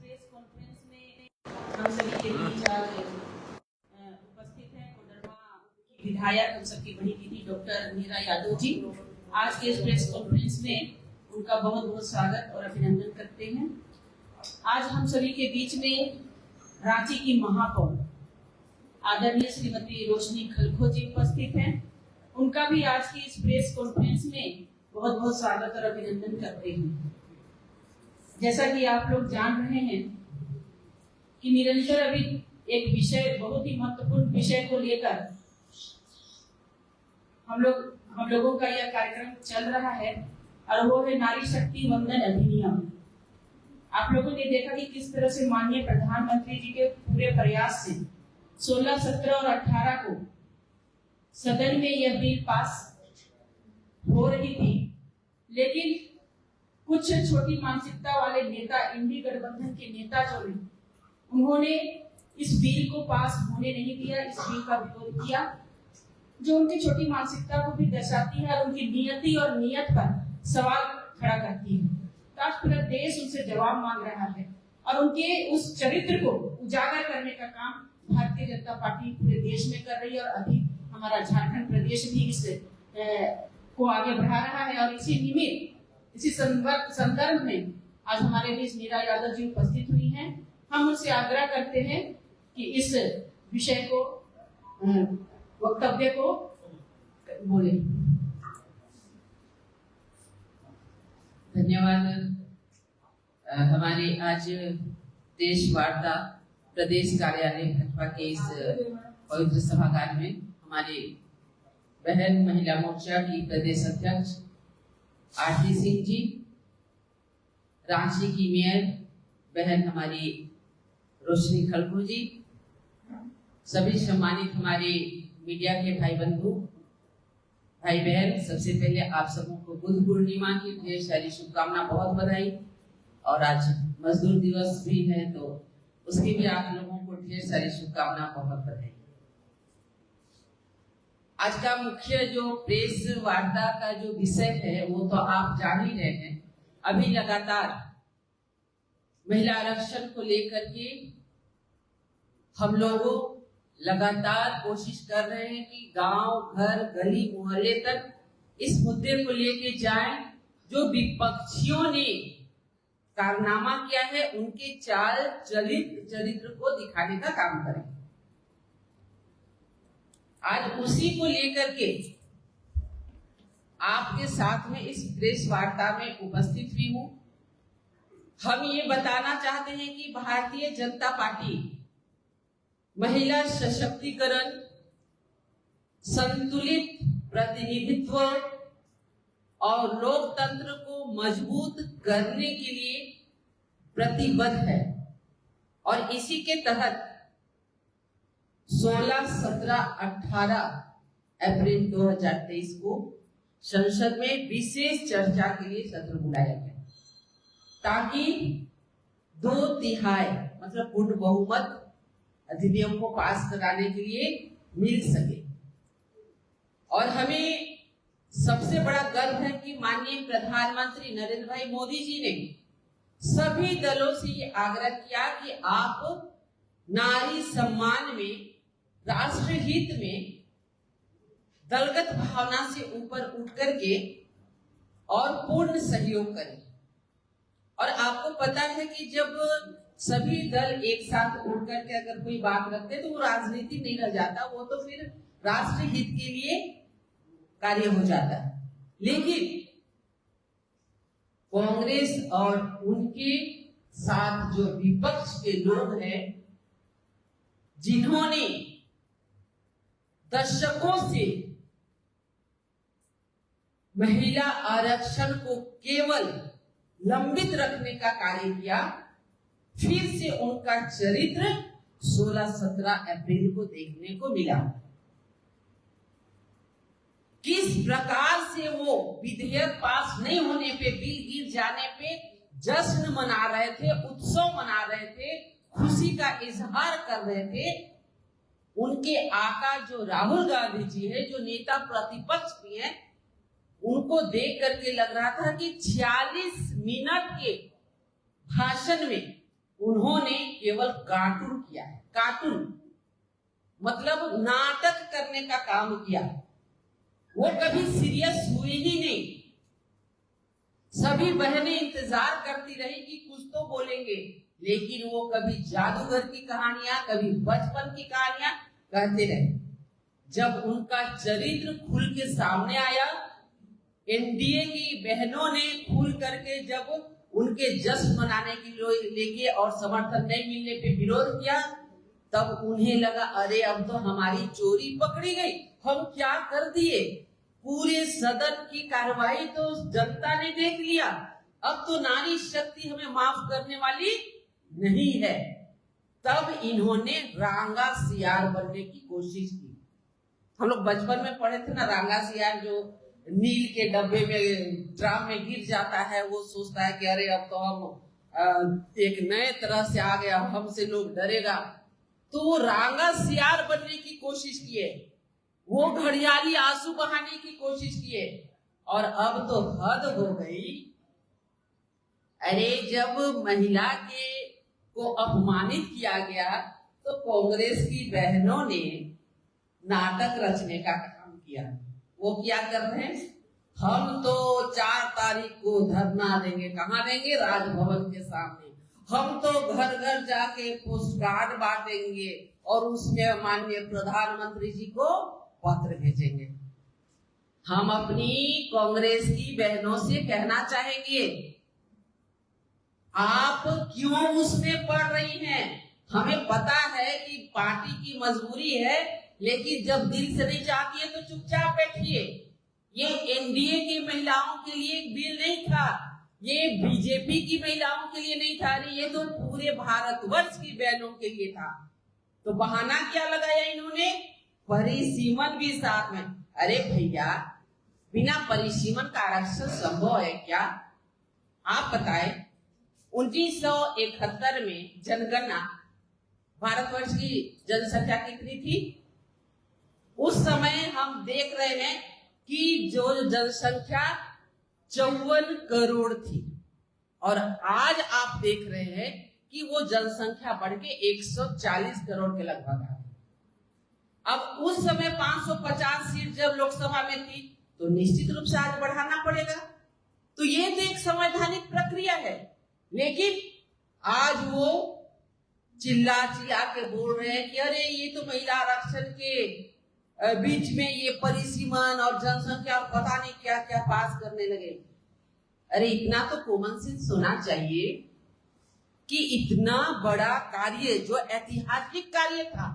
Press conference में हम सभी के बीच आज उपस्थित हैं कोडरमा की विधायक हम सबकी बड़ी दीदी डॉक्टर मीरा यादव जी। आज के इस प्रेस कॉन्फ्रेंस में उनका बहुत बहुत स्वागत और अभिनंदन करते हैं। आज हम सभी के बीच में रांची की महापौर आदरणीय श्रीमती रोशनी खलखो जी उपस्थित हैं। उनका भी आज की इस प्रेस कॉन्फ्रेंस में बहुत बहुत स्वागत और अभिनंदन करते हैं। जैसा कि आप लोग जान रहे हैं कि निरंतर अभी एक विषय, बहुत ही महत्वपूर्ण विषय को लेकर हम लोगों का यह कार्यक्रम चल रहा है और वो है नारी शक्ति वंदन अधिनियम। आप लोगों ने देखा कि किस तरह से माननीय प्रधानमंत्री जी के पूरे प्रयास से 16, 17 और 18 को सदन में यह बिल पास हो रही थी, लेकिन कुछ छोटी मानसिकता वाले नेता, इंडी गठबंधन के नेता जो हैं, उन्होंने इस बिल को पास होने नहीं दिया, इस बिल का विरोध किया, जो उनकी छोटी मानसिकता को भी दर्शाती है और उनकी नियति और नियत पर सवाल खड़ा करती है। तो आज पूरा देश उनसे जवाब मांग रहा है और उनके उस चरित्र को उजागर करने का काम भारतीय जनता पार्टी पूरे देश में कर रही है और अभी हमारा झारखंड प्रदेश भी इस को आगे बढ़ा रहा है। और इसी संदर्भ में आज हमारे बीच मीरा यादव जी उपस्थित हुई हैं। हम उनसे आग्रह करते हैं कि इस विषय को, वक्तव्य को बोले। धन्यवाद। हमारे आज देश वार्ता प्रदेश कार्यालय भाजपा के इस पवित्र सभागार में हमारे बहन महिला मोर्चा की प्रदेश अध्यक्ष आरती सिंह जी, रांची की मेयर बहन हमारी रोशनी खलखो जी, सभी सम्मानित हमारे मीडिया के भाई बंधु, भाई बहन, सबसे पहले आप सबों को बुद्ध पूर्णिमा की ढेर सारी शुभकामना, बहुत बधाई। और आज मजदूर दिवस भी है तो उसकी भी आप लोगों को ढेर सारी शुभकामना, बहुत बधाई। आज का मुख्य जो प्रेस वार्ता का जो विषय है वो तो आप जान ही रहे हैं। अभी लगातार महिला आरक्षण को लेकर के हम लोगों लगातार कोशिश कर रहे हैं कि गांव, घर, गली, मोहल्ले तक इस मुद्दे को लेके जाएं। जो विपक्षियों ने कारनामा किया है उनके चाल चरित्र को दिखाने का काम करें। आज उसी को लेकर के आपके साथ में इस प्रेस वार्ता में उपस्थित हुई हूं। हम ये बताना चाहते हैं कि भारतीय जनता पार्टी महिला सशक्तिकरण, संतुलित प्रतिनिधित्व और लोकतंत्र को मजबूत करने के लिए प्रतिबद्ध है और इसी के तहत 16, 17, 18 अप्रैल 2023 को संसद में विशेष चर्चा के लिए सत्र बुलाया गया ताकि 2/3 मतलब पूर्ण बहुमत अधिनियम को पास कराने के लिए मिल सके। और हमें सबसे बड़ा गर्व है कि माननीय प्रधानमंत्री नरेंद्र भाई मोदी जी ने सभी दलों से ये आग्रह किया कि आप नारी सम्मान में, राष्ट्र हित में दलगत भावना से ऊपर उठ करके और पूर्ण सहयोग करें। और आपको पता है कि जब सभी दल एक साथ उठ करके अगर कोई बात रखते तो वो राजनीति नहीं रह जाता, वो तो फिर राष्ट्र हित के लिए कार्य हो जाता है। लेकिन कांग्रेस और उनके साथ जो विपक्ष के लोग हैं, जिन्होंने दशकों से महिला आरक्षण को केवल लंबित रखने का कार्य किया, फिर से उनका चरित्र 16, 17 अप्रैल को देखने को मिला। किस प्रकार से वो विधेयक पास नहीं होने पे, बिल गिर जाने पे जश्न मना रहे थे, उत्सव मना रहे थे, खुशी का इजहार कर रहे थे। उनके आका जो राहुल गांधी जी है, जो नेता प्रतिपक्ष भी है, उनको देख करके लग रहा था कि 46 मिनट के भाषण में उन्होंने केवल कार्टून किया है। कार्टून मतलब नाटक करने का काम किया। वो कभी सीरियस हुई ही नहीं। सभी बहनें इंतजार करती रही कि कुछ तो बोलेंगे, लेकिन वो कभी जादूगर की कहानियां, कभी बचपन की कहानियां कहते रहे। जब उनका चरित्र खुल के सामने आया, एनडीए की बहनों ने खुल करके जब उनके जश्न मनाने के लिए और समर्थन नहीं मिलने पे विरोध किया, तब उन्हें लगा अरे अब तो हमारी चोरी पकड़ी गई, हम क्या कर दिए। पूरे सदन की कार्रवाई तो जनता ने देख लिया, अब तो नारी शक्ति हमें माफ करने वाली नहीं है। तब इन्होंने रांगा सियार बनने की कोशिश की। हम लोग बचपन में पढ़े थे ना, रांगा सियार जो नील के डब्बे में ड्राम में गिर जाता है, वो सोचता है कि अरे अब तो हम एक नए तरह से आ गए, अब हमसे लोग डरेगा। तो वो रांगा सियार बनने की कोशिश किए, वो घड़ियाली आंसू बहाने की कोशिश किए, और अब तो हद हो गई। अरे जब महिला को अपमानित किया गया तो कांग्रेस की बहनों ने नाटक रचने का काम किया। वो क्या कर रहे हैं, हम तो 4 तारीख को धरना देंगे। कहाँ देंगे? राजभवन के सामने। हम तो घर घर जाके पोस्ट कार्ड बांटेंगे और उसमें माननीय प्रधानमंत्री जी को पत्र भेजेंगे। हम अपनी कांग्रेस की बहनों से कहना चाहेंगे, आप क्यों उसमें पड़ रही हैं? हमें पता है कि पार्टी की मजबूरी है, लेकिन जब दिल से नहीं चाहती है तो चुपचाप बैठिए। ये एनडीए की महिलाओं के लिए एक बिल नहीं था, ये बीजेपी की महिलाओं के लिए नहीं था, ये तो पूरे भारतवर्ष की बहनों के लिए था। तो बहाना क्या लगाया इन्होंने? परिसीमन भी साथ में। अरे भैया, बिना परिसीमन का आरक्षण संभव है क्या? आप बताएं। 1971 में जनगणना, भारतवर्ष की जनसंख्या कितनी थी? उस समय हम देख रहे हैं कि जो जनसंख्या 54 करोड़ थी, और आज आप देख रहे हैं कि वो जनसंख्या बढ़ के 140 करोड़ के लगभग है। अब उस समय 550 सीट जब लोकसभा में थी, तो निश्चित रूप से आज बढ़ाना पड़ेगा। तो ये तो एक संवैधानिक प्रक्रिया है, लेकिन आज वो चिल्ला चिल्ला के बोल रहे हैं कि अरे ये तो महिला आरक्षण के बीच में ये परिसीमन और जनसंख्या पता नहीं क्या क्या पास करने लगे। अरे इतना तो कॉमन सेंस होना चाहिए कि इतना बड़ा कार्य, जो ऐतिहासिक कार्य था,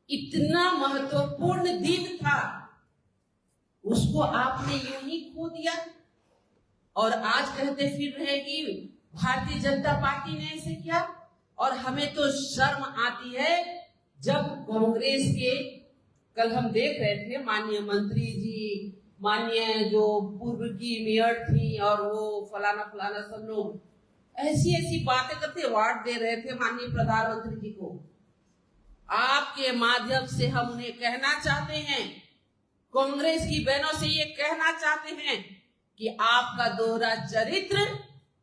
इतना महत्वपूर्ण दिन था, उसको आपने यूं ही खो दिया। और आज कहते फिर रहे कि भारतीय जनता पार्टी ने ऐसे किया। और हमें तो शर्म आती है जब कांग्रेस के, कल हम देख रहे थे माननीय मंत्री जी, माननीय जो पूर्व की मेयर थी, और वो फलाना फलाना सब लोग ऐसी ऐसी बातें करते, अवार्ड दे रहे थे माननीय प्रधानमंत्री जी को। आपके माध्यम से हम उन्हें कहना चाहते हैं, कांग्रेस की बहनों से ये कहना चाहते हैं कि आपका दोहरा चरित्र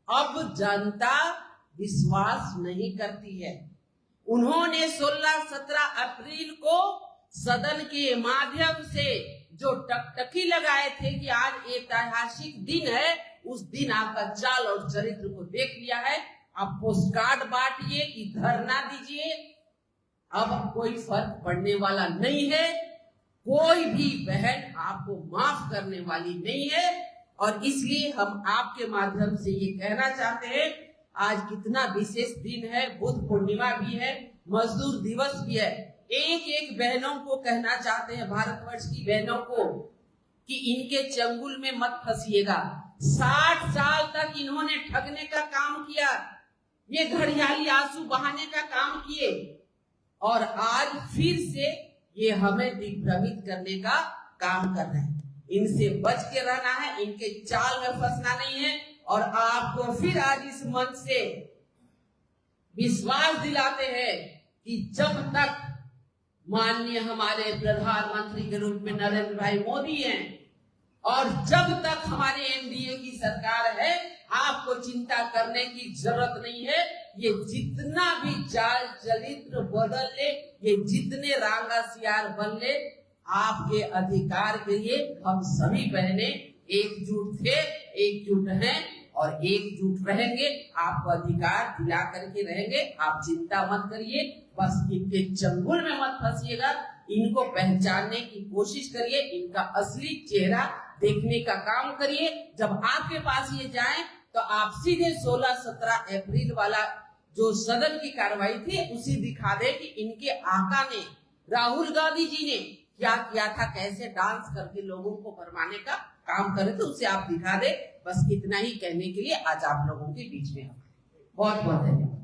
अब जनता विश्वास नहीं करती है। उन्होंने 16-17 अप्रैल को सदन के माध्यम से जो टकटकी लगाए थे कि आज एक ऐतिहासिक दिन है, उस दिन आपका चाल और चरित्र को देख लिया है। आप पोस्ट कार्ड बांटिए कि धरना दीजिए, अब कोई फर्क पड़ने वाला नहीं है। कोई भी बहन आपको माफ करने वाली नहीं है। और इसलिए हम आपके माध्यम से ये कहना चाहते हैं, आज कितना विशेष दिन है, बुद्ध पूर्णिमा भी है, मजदूर दिवस भी है। एक एक बहनों को कहना चाहते हैं, भारतवर्ष की बहनों को, कि इनके चंगुल में मत फंसिएगा। 60 साल तक इन्होंने ठगने का काम किया, ये घड़ियाली आंसू बहाने का काम किए, और आज फिर से ये हमें दिग्भ्रमित करने का काम कर रहे हैं। इनसे बच के रहना है, इनके चाल में फंसना नहीं है। और आपको फिर आज इस मंच से विश्वास दिलाते हैं कि जब तक माननीय हमारे प्रधानमंत्री के रूप में नरेंद्र भाई मोदी हैं और जब तक हमारे एनडीए की सरकार है, आपको चिंता करने की जरूरत नहीं है। ये जितना भी जाल चरित्र बदल ले, ये जितने रांगा सियार बन ले, आपके अधिकार के लिए हम सभी बहनें एकजुट थे, एकजुट हैं और एकजुट रहेंगे। आपको अधिकार दिला करके रहेंगे। आप चिंता मत करिए, बस इनके चंगुल में मत फंसिएगा। इनको पहचानने की कोशिश करिए, इनका असली चेहरा देखने का काम करिए। जब आपके पास ये जाए तो आप सीधे 16-17 अप्रैल वाला जो सदन की कार्रवाई थी उसी दिखा दे कि इनके आका ने, राहुल गांधी जी ने क्या किया था, कैसे डांस करके लोगों को भरमाने का काम करे थे, उसे आप दिखा दे। बस इतना ही कहने के लिए आज आप लोगों के बीच में बहुत बहुत धन्यवाद।